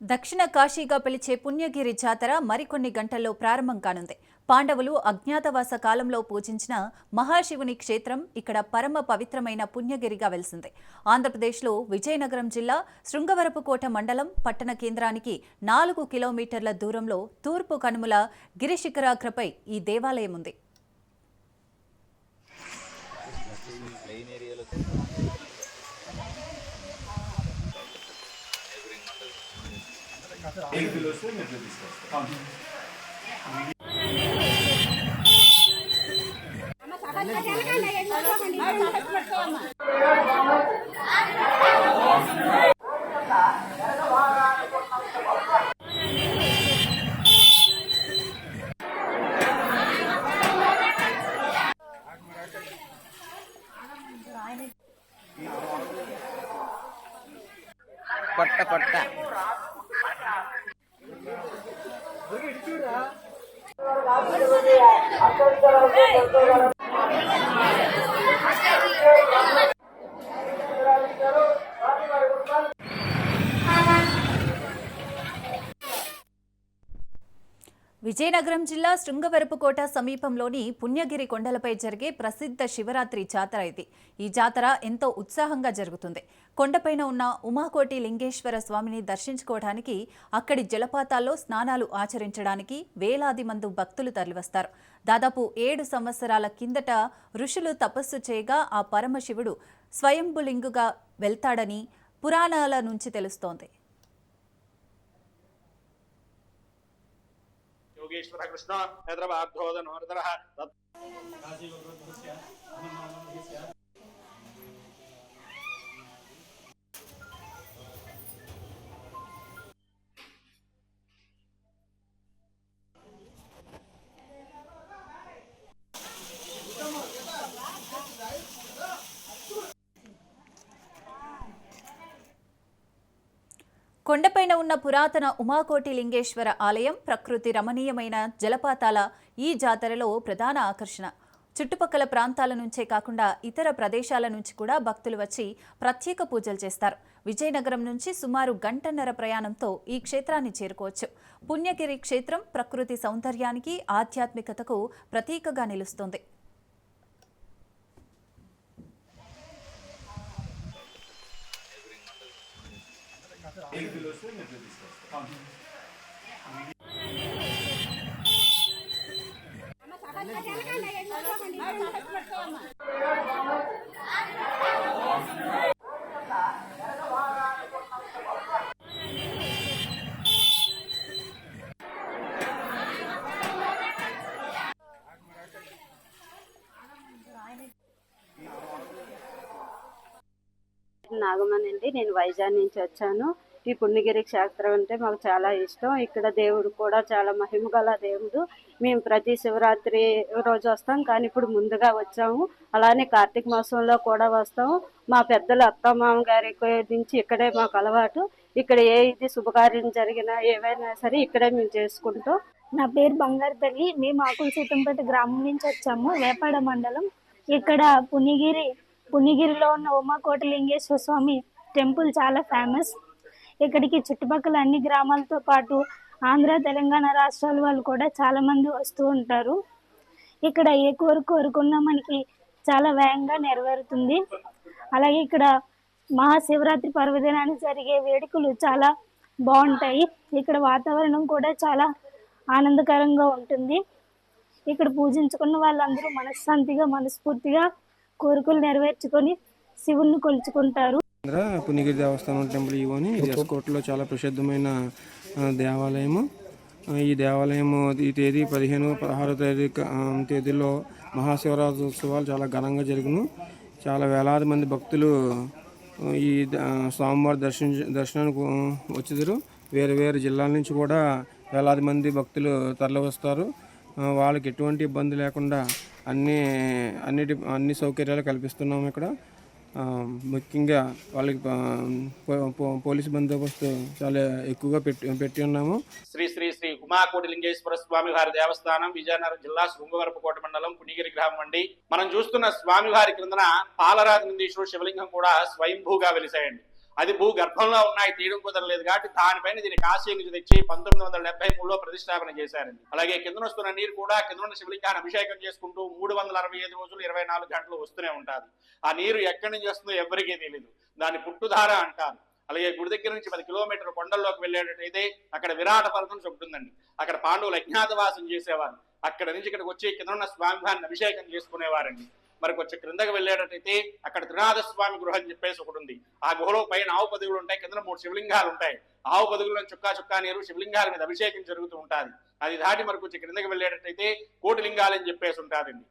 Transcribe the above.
దక్షిణ కాశీగా పిలిచే పుణ్యగిరి జాతర మరికొన్ని గంటల్లో ప్రారంభం కానుంది. పాండవులు అజ్ఞాతవాస కాలంలో పూజించిన మహాశివుని క్షేత్రం ఇక్కడ పరమ పవిత్రమైన పుణ్యగిరిగా వెలిసింది. ఆంధ్రప్రదేశ్లో విజయనగరం జిల్లా శృంగవరపుకోట మండలం పట్టణ కేంద్రానికి 4 కిలోమీటర్ల దూరంలో తూర్పు కనుమల గిరిశిఖరాగ్రపై ఈ దేవాలయం ఉంది. కొట్ట కొట్ట విజయనగరం జిల్లా శృంగవరపుకోట సమీపంలోని పుణ్యగిరి కొండలపై జరిగే ప్రసిద్ధ శివరాత్రి జాతర ఇది. ఈ జాతర ఎంతో ఉత్సాహంగా జరుగుతుంది. కొండపైన ఉన్న ఉమాకోటి లింగేశ్వర స్వామిని దర్శించుకోవడానికి, అక్కడి జలపాతాల్లో స్నానాలు ఆచరించడానికి వేలాది మంది భక్తులు తరలివస్తారు. దాదాపు 7 సంవత్సరాల కిందట ఋషులు తపస్సు చేయగా ఆ పరమశివుడు స్వయంభులింగుగా వెళ్తాడని పురాణాల నుంచి తెలుస్తోంది. योगेश्वर कृष्ण नेत्रबाद्धोदनोर्धरः కొండపైన ఉన్న పురాతన ఉమాకోటి లింగేశ్వర ఆలయం ప్రకృతి రమణీయమైన జలపాతాల ఈ జాతరలో ప్రధాన ఆకర్షణ. చుట్టుపక్కల ప్రాంతాల నుంచే కాకుండా ఇతర ప్రదేశాల నుంచి కూడా భక్తులు వచ్చి ప్రత్యేక పూజలు చేస్తారు. విజయనగరం నుంచి సుమారు గంటన్నర ప్రయాణంతో ఈ క్షేత్రాన్ని చేరుకోవచ్చు. పుణ్యగిరి క్షేత్రం ప్రకృతి సౌందర్యానికి, ఆధ్యాత్మికతకు ప్రతీకగా నిలుస్తుంది. నాగమణి అండి. నేను వైజాగ్ నుంచి వచ్చాను. ఈ పుణ్యగిరి క్షేత్రం అంటే మాకు చాలా ఇష్టం. ఇక్కడ దేవుడు కూడా చాలా మహిమ గల దేవుడు. మేము ప్రతి శివరాత్రి రోజు వస్తాం, కానీ ఇప్పుడు ముందుగా వచ్చాము. అలానే కార్తీక మాసంలో కూడా వస్తాము. మా పెద్దలు అత్తమామ గారి నుంచి ఇక్కడే మాకు అలవాటు. ఇక్కడ ఇది శుభకార్యం జరిగినా ఏవైనా సరే ఇక్కడే మేము చేసుకుంటాం. నా పేరు బంగారు తల్లి. మేము ఆకుల సీతంపేట గ్రామం నుంచి వచ్చాము, వేపాడ మండలం. ఇక్కడ పుణ్యగిరిలో ఉన్న ఉమాకోటి లింగేశ్వర స్వామి టెంపుల్ చాలా ఫేమస్. ఇక్కడికి చుట్టుపక్కల అన్ని గ్రామాలతో పాటు ఆంధ్ర, తెలంగాణ రాష్ట్రాల వాళ్ళు కూడా చాలా మంది వస్తూ ఉంటారు. ఇక్కడ ఏ కోరుకున్నా మనకి చాలా వేగంగా నెరవేరుతుంది. అలాగే ఇక్కడ మహాశివరాత్రి పర్వదినానికి జరిగే వేడుకలు చాలా బాగుంటాయి. ఇక్కడ వాతావరణం కూడా చాలా ఆనందకరంగా ఉంటుంది. ఇక్కడ పూజించుకున్న వాళ్ళందరూ మనశ్శాంతిగా, మనస్ఫూర్తిగా కోరికలు నెరవేర్చుకొని శివుణ్ణి కొలుచుకుంటారు. పుణ్యగిరి దేవస్థానం టెంపుల్ ఇవని ఎస్కోట్లో చాలా ప్రసిద్ధమైన దేవాలయము. ఈ దేవాలయము ఈ తేదీ 15, 16 తేదీలో మహాశివరాత్రి ఉత్సవాలు చాలా ఘనంగా జరుగును. చాలా వేలాది మంది భక్తులు ఈ స్వామివారి దర్శనానికి వచ్చేదారు. వేరు వేరు జిల్లాల నుంచి కూడా వేలాది మంది భక్తులు తరలి వస్తారు. వాళ్ళకి ఎటువంటి ఇబ్బంది లేకుండా అన్ని సౌకర్యాలు కల్పిస్తున్నాము. ఇక్కడ ముఖ్యంగా వాళ్ళకి పోలీసు బందోబస్తు చాలా ఎక్కువగా పెట్టి ఉన్నాము. శ్రీ శ్రీ శ్రీ ఉమాకోటి లింగేశ్వర స్వామి వారి దేవస్థానం విజయనగరం జిల్లా శృంగవరపుకోట మండలం పుణ్యగిరి గ్రామం అండి. మనం చూస్తున్న స్వామి వారి క్రిందన పాలరాతి నందీశ్వరుడు శివలింగం కూడా స్వయంభూగా వెలిసాయండి. అది భూగర్భంలో ఉన్నాయి, తీయడం కుదరలేదు కాబట్టి దానిపైన దీన్ని కాశీ నుంచి తెచ్చి 1973లో ప్రతిష్టాపన చేశారండి. అలాగే కింద వస్తున్న నీరు కూడా కింద ఉన్న శివలింగాన్ని అభిషేకం చేసుకుంటూ 365 రోజులు 24 గంటలు వస్తూనే ఉంటుంది. ఆ నీరు ఎక్కడి నుంచి వస్తుందో ఎవరికీ తెలియదు, దాన్ని పుట్టుధార అంటారు. అలాగే గుడి దగ్గర నుంచి 10 కిలోమీటర్ల కొండల్లోకి వెళ్ళేటట్టయితే అక్కడ విరాట పర్వతం ఉంటుందండి. అక్కడ పాండవులు అజ్ఞాతవాసం చేసేవారు. అక్కడ నుంచి ఇక్కడికి వచ్చి కింద ఉన్న స్వామివారిని అభిషేకం చేసుకునేవారండి. మరి కొంచెం క్రిందకి వెళ్ళేటట్టయితే అక్కడ త్రినాథ స్వామి గృహ అని చెప్పేసి ఒకటి ఉంది. ఆ గుహలో పైన ఆవు పదుగులు ఉంటాయి, కింద 3 శివలింగాలు ఉంటాయి. ఆవు పదుగుల్లో చుక్కా నీరు శివలింగాల మీద అభిషేకం జరుగుతూ ఉంటుంది. అది దాటి మరి కొంచెం క్రిందకి వెళ్ళేటట్టయితే కోటి లింగాలని చెప్పేసి ఉంటారండి.